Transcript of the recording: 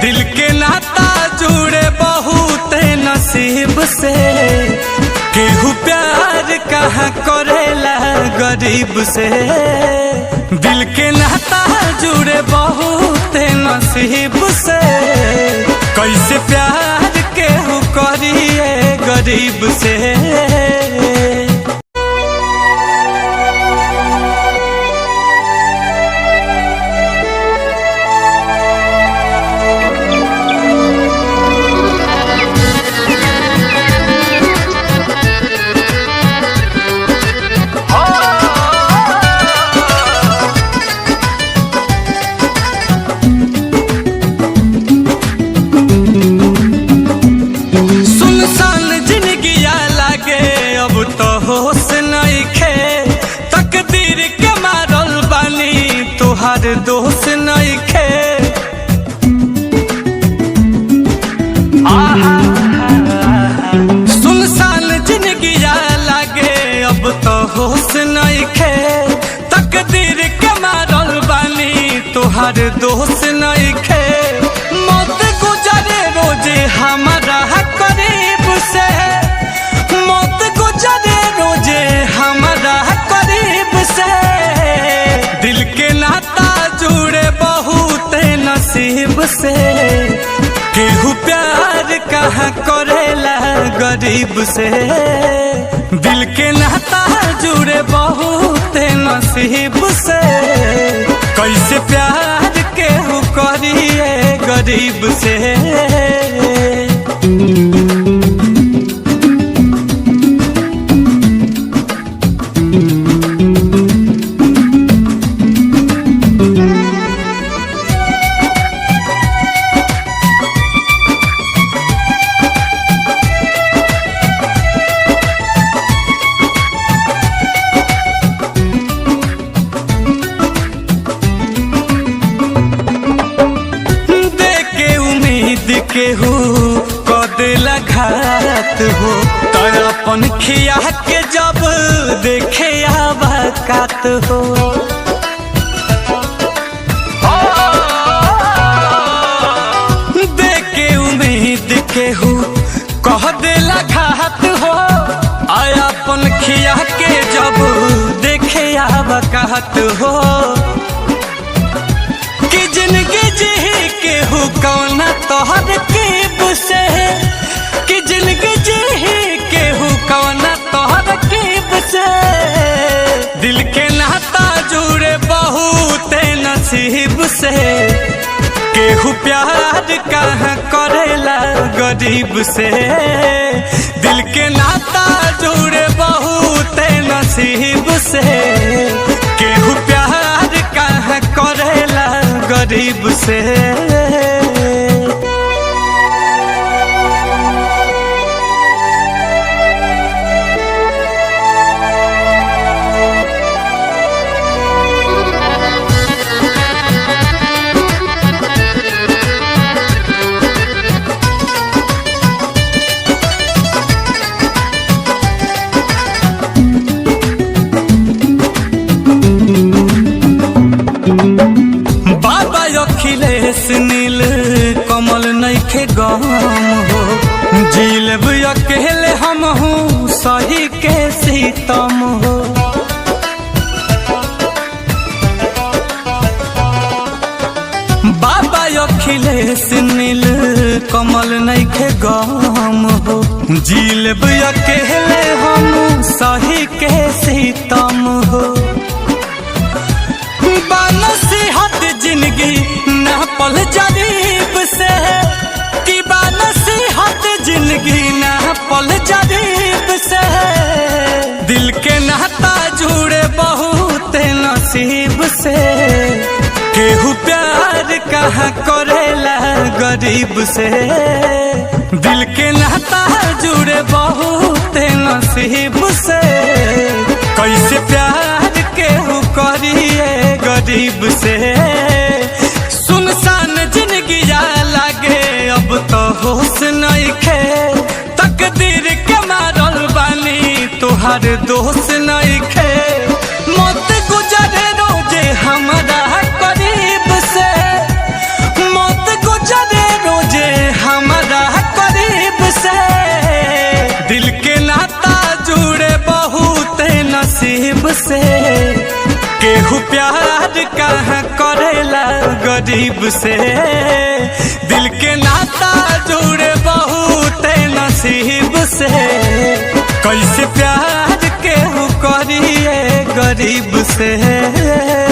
दिल के नाता जुड़े बहुत नसीब से। केहू प्यार कहाँ करेला गरीब से। दिल के नाता जुड़े बहुत नसीब से। कैसे प्यार केहू करिए गरीब से। दोस्त नइखे सुनसान जिंदगिया लागे अब तो होश नइखे। तकदीर के मारल बानी तोहार दोस्त नइखे। मौत गुजरे रोजे हमारा करीब से। मौत गुजरे रोजे हमारा करीब से। दिल के नाता जुड़े बहुत नसीब से। केहू प्यार कहाँ करेला गरीब से। दिल के नाता जुड़े बहुत नसीब से। कैसे प्यार केहू करिए गरीब से। केहू कदेला घात हो तो अपन खिया के जब देखे आबाकात हो। देखे उम्मीद केहू कह देला घात हो। अपन खिया के जब देखे आबाकात हो। कि जिंदगी जी केहू कौना तोहर कीब से। कि जिंदगी जी केहू कौना तोहर कीब से। दिल के नाता जुड़े बहुत नसीब से। केहू प्यार कहाँ करेला गरीब से। दिल के नाता जुड़े बहुत नसीब से। केहू प्यार कहाँ करेला गरीब से। नील कमल नइखे गम हो। जीलब अकेले हम हूँ सही के सीतम हो। बाबा अखिलेश नील कमल नइखे गम हो। जीलब अकेले हम सही के सीतम हो। नसीहत जिंदगी न पल जरीब से। कि नसीहत जिंदगी न पल जरीब से। दिल के नाता जुड़े बहुत नसीब से। केहू प्यार कहाँ करेला गरीब से। दिल के नाता जुड़े बहुत नसीब से। कैसे प्यार केहू करिए गरीब से। सुनसान जिंदगिया लागे अब तो होश नइखे। तकदीर के मारल बानी तोहार दोस्त नइखे। मौत गुजरे रोजे हमारा करीब से। मौत गुजरे से। केहू प्यार कहाँ करेला गरीब से, दिल के नाता जुड़े बहुत नसीब से। कैसे प्यार केहू करिए गरीब से।